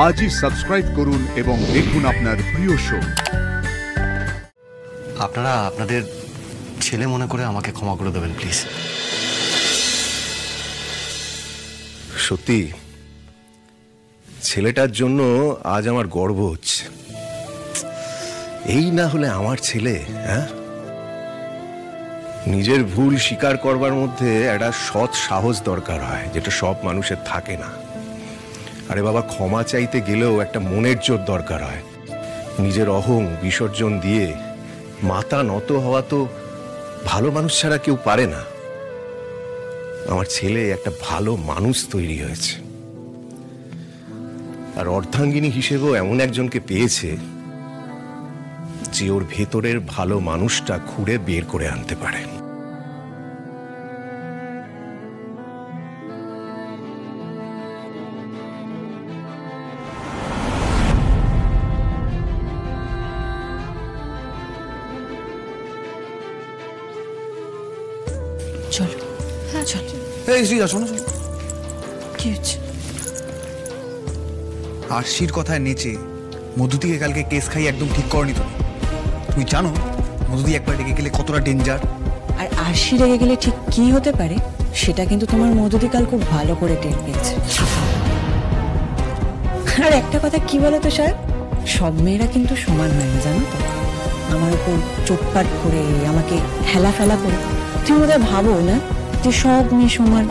আজই সাবস্ক্রাইব করুন এবং দেখুন আপনার প্রিয় শো। আপনারা আপনাদের ছেলে মনে করে আমাকে ক্ষমা করে দেবেন প্লিজ। সত্যি ছেলেটার জন্য আজ আমার গর্ব হচ্ছে। এই না হলে আমার ছেলে, হ্যাঁ, নিজের ভুল স্বীকার করবার মধ্যে একটা সৎ সাহস দরকার হয়, যেটা সব মানুষের থাকে না। আরে বাবা, ক্ষমা চাইতে গেলেও একটা মনের জোর দরকার হয়। নিজের অহং বিসর্জন দিয়ে মাথা নত হওয়া তো ভালো মানুষ ছাড়া কেউ পারে না। আমার ছেলে একটা ভালো মানুষ তৈরি হয়েছে, আর অর্ধাঙ্গিনী হিসেবেও এমন একজনকে পেয়েছে যে ওর ভেতরের ভালো মানুষটা খুঁড়ে বের করে আনতে পারে। চলো। হ্যাঁ চলো। এই শ্রী, শোনো শোনো, কি হচ্ছে? আরশির কথায় নেচে মধুদিকে কালকে কেস খাই একদম ঠিক করনি তুমি। তুমি জানো মধুদি একবার রেগে গেলে কতটা ডেঞ্জার। আর আরশি রেগে গেলে ঠিক কি হতে পারে সেটা কিন্তু তোমার মধুদি কাল খুব ভালো করে টের পেয়েছে। আর একটা কথা কি বলো তো সাহেব, সব মেয়েরা কিন্তু সমান হয় না, জানো তো। আমার উপর চোটপাট করে, আমাকে হেলা ফেলা করে তুমি বোধহয় ভাবো না যে সব মেয়ে সমান,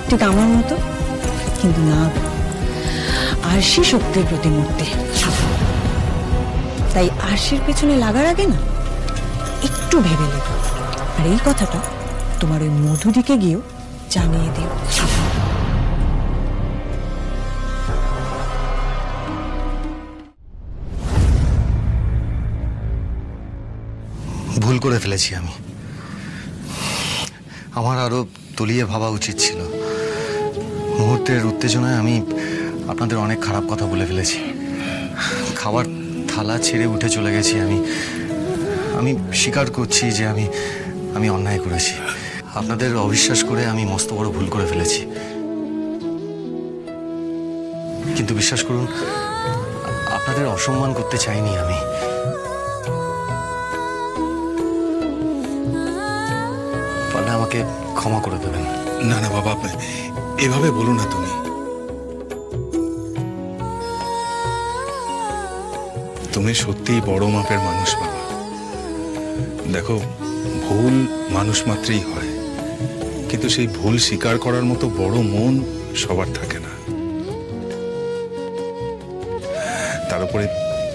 ঠিক আমার মতো। কিন্তু না, আরশি সত্যের প্রতিমূর্তি। তাই আরশির পেছনে লাগার আগে না একটু ভেবে লেগো। আর এই কথাটা তোমার ওই মধুদিকে গিয়েও জানিয়ে দিও। ভুল করে ফেলেছি আমি। আমার আরো তলিয়ে ভাবা উচিত ছিল। মুহূর্তের উত্তেজনায় আমি আপনাদের অনেক খারাপ কথা বলে ফেলেছি। খাবার থালা ছেড়ে উঠে চলে গেছি। আমি স্বীকার করছি যে আমি অন্যায় করেছি। আপনাদের অবিশ্বাস করে আমি মস্ত বড় ভুল করে ফেলেছি। কিন্তু বিশ্বাস করুন, আপনাদের অসম্মান করতে চাইনি আমি। পারলে আমাকে ক্ষমা করে দেবেন। না না বাবা, এভাবে বলো না। তুমি সত্যিই বড় মাপের মানুষ বাবা। দেখো, ভুল মানুষ মাত্রই হয়, কিন্তু সেই ভুল স্বীকার করার মতো বড় মন সবার থাকে না। তার উপরে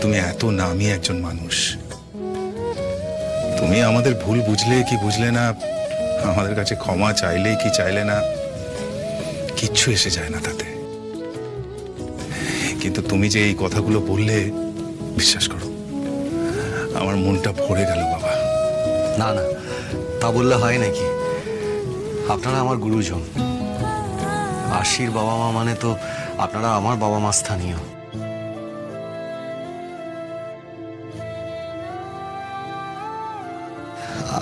তুমি এত নামী একজন মানুষ। তুমি আমাদের ভুল বুঝলে কি বুঝলে না, আমাদের কাছে ক্ষমা চাইলে কি চাইলে না, কিচ্ছু এসে যায় না তাতে। কিন্তু তুমি যে এই কথাগুলো বললে, বিশ্বাস করো আমার মনটা ভরে গেল বাবা। না না, তা বললে হয় নাকি? আপনারা আমার গুরুজন। আরশির বাবা মা মানে তো আপনারা আমার বাবা মা স্থানীয়।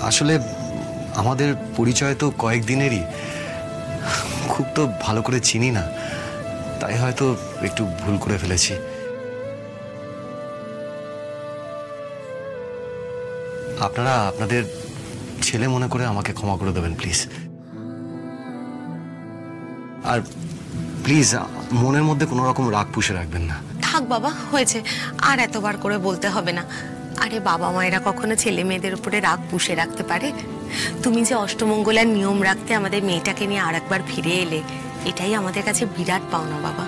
আসলে আমাদের পরিচয় তো কয়েকদিনেরই, খুব তো ভালো করে চিনি না, তাই হয়তো একটু ভুল করে ফেলেছি। আপনারা আপনাদের ছেলে মনে করে আমাকে ক্ষমা করে দেবেন প্লিজ। আর প্লিজ মনের মধ্যে কোনো রকম রাগ পুষে রাখবেন না। থাক বাবা, হয়েছে, আর এতবার করে বলতে হবে না। আরে বাবা মায়েরা কখনো ছেলে মেয়েদের উপরে রাগ পুষে রাখতে পারে? তুমি যে অষ্টমঙ্গলার নিয়ম রাখতে আমাদের মেয়েটাকে নিয়ে আর একবার ফিরে এলে, এটাই আমাদের কাছে বিরাট পাওনা বাবা।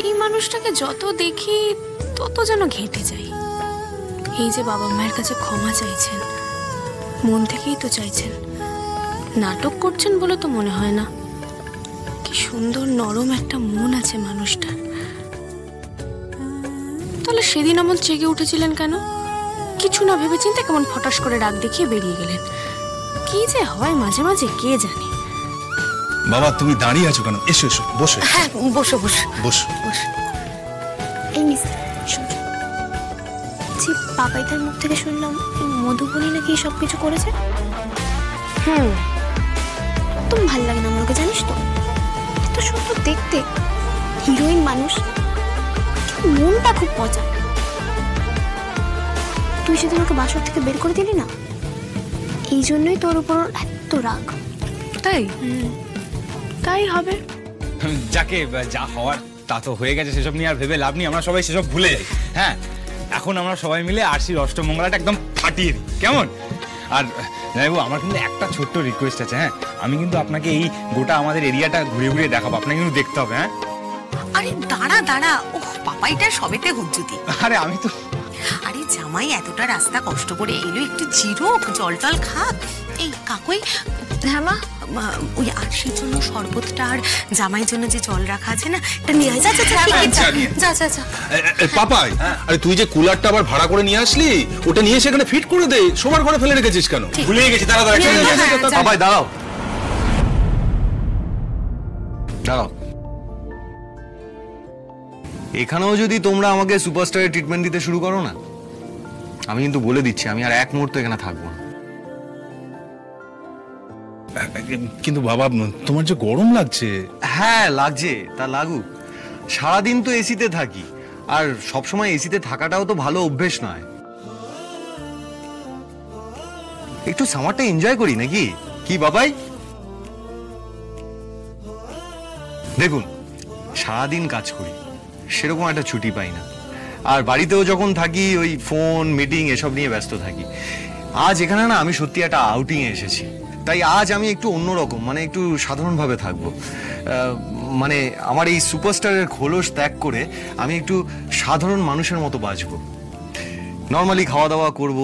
এই মানুষটাকে যত দেখি তত যেন ঘেঁটে যাই। এই যে বাবা মায়ের কাছে ক্ষমা চাইছেন, মন থেকেই তো চাইছেন, নাটক করছেন বলে তো মনে হয় না। কি সুন্দর নরম একটা মন আছে মানুষটার। তাহলে সেদিন এমন চেগে উঠেছিলেন কেন? কিছু না ভেবে চিন্তে কেমন ফটাস করে রাগ দেখিয়ে বেরিয়ে গেলেন। কি যে হয় মাঝে মাঝে কে জানে। বাবা, তুমি দাঁড়িয়ে আছো কেন? এসো এসো, বসো। হ্যাঁ, বসো বসো বসো। এই মিস, বাবাইদার মুখ থেকে শুনলাম মধুবনী নাকি সবকিছু করেছে। একদম ভাল লাগে না আমাকে, জানিস তো। এত সুন্দর দেখতে, হিরোইন মানুষ, মনটা খুব মজা। তুই সেদিন ওকে বাসর থেকে বের করে দিলি না, এই জন্যই তোর উপর এত রাগ। তাই? তাই হবে। যাকে যা হওয়ার তা তো হয়ে গেছে, সেসব নিয়ে আর ভেবে লাভ নেই, আমরা সবাই সেসব ভুলে যাই। হ্যাঁ, এখন আমরা সবাই মিলে আরসির অষ্টমঙ্গলাটা একদম ফাটিয়ে দিই, কেমন? আর জানাবো, আমার কিন্তু একটা ছোট্ট রিকোয়েস্ট আছে। হ্যাঁ, আমি কিন্তু আপনাকে এই গোটা আমাদের এরিয়াটা ঘুরে ঘুরে দেখাবো, আপনাকে কিন্তু দেখতে হবে। হ্যাঁ, আরে দাঁড়া দাঁড়া, ওহ পাপাইটা সবেতে হুজ্জুতি। আরে আমি তো, আরে জামাই এতটা রাস্তা কষ্ট করে এলো, একটু জিরোক, জল টল খাক। এই কাকুই, হ্যাঁ মা, ওই আরশির জন্য শরবতটা আর জামাইয়ের জন্য যে জল রাখা আছে না, এটা নিয়ে আয়। যা যা যা যা যা। পাপাই, আরে তুই যে কুলারটা আবার ভাড়া করে নিয়ে আসলি, ওটা নিয়ে সেখানে ফিট করে দে। শোবার ঘরে ফেলে রেখেছিস কেন? ভুলে গেছি। তাড়াতাড়ি বাবাই দাঁড়াও, দাঁড়াও। এখানেও যদি তোমরা আমাকে সুপারস্টারের ট্রিটমেন্ট দিতে শুরু করো না, আমি কিন্তু বলে দিচ্ছি আমি আর এক মুহূর্ত এখানে থাকবো না। কিন্তু বাবা, তোমার যে গরম লাগছে। হ্যাঁ লাগছে, তা লাগুক। সারাদিন তো এসিতে থাকি, আর সবসময় এসিতে থাকাটাও তো ভালো অভ্যেস নয়। একটু সামারটা এনজয় করি নাকি, কি বাবাই? দেখুন, সারাদিন কাজ করি, সেরকম একটা ছুটি পাই না। আর বাড়িতেও যখন থাকি ওই ফোন মিটিং এসব নিয়ে ব্যস্ত থাকি। আজ এখানে না আমি সত্যি একটা আউটিংয়ে এসেছি, তাই আজ আমি একটু অন্যরকম, মানে একটু সাধারণভাবে থাকবো। মানে আমার এই সুপারস্টারের খোলস ত্যাগ করে আমি একটু সাধারণ মানুষের মতো বাঁচবো, নর্মালি খাওয়া দাওয়া করব,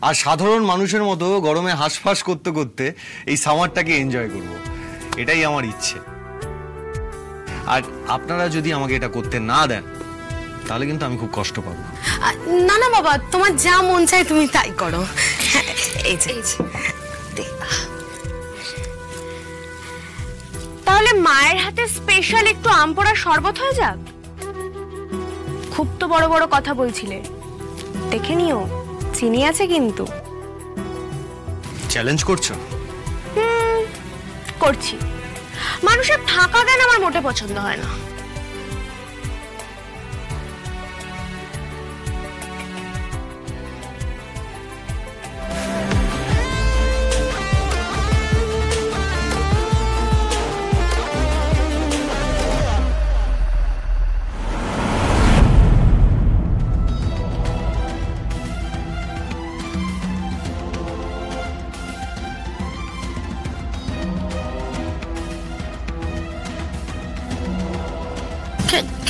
আর সাধারণ মানুষের মতো গরমে হাঁসফাঁস করতে করতে এই সামারটাকে এনজয় করব। এটাই আমার ইচ্ছে। আর আপনারা যদি আমাকে এটা করতে না দেন, তাহলে কিন্তু আমি খুব কষ্ট পাবো। না না বাবা, তোমার যা মন চায় তুমি তাই করো। এই যে তাহলে মায়ের হাতে স্পেশাল একটু আম পোড়ার শরবত হয়ে যাক। খুব তো বড় বড় কথা বলছিলে, দেখে নিও, চিনি আছে কিন্তু। চ্যালেঞ্জ করছো? করছি। মানুষের থাকা জ্ঞান আমার মোটে পছন্দ হয় না।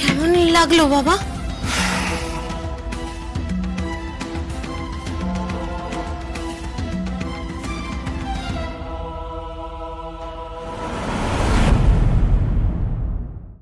কেমন লাগলো বাবা?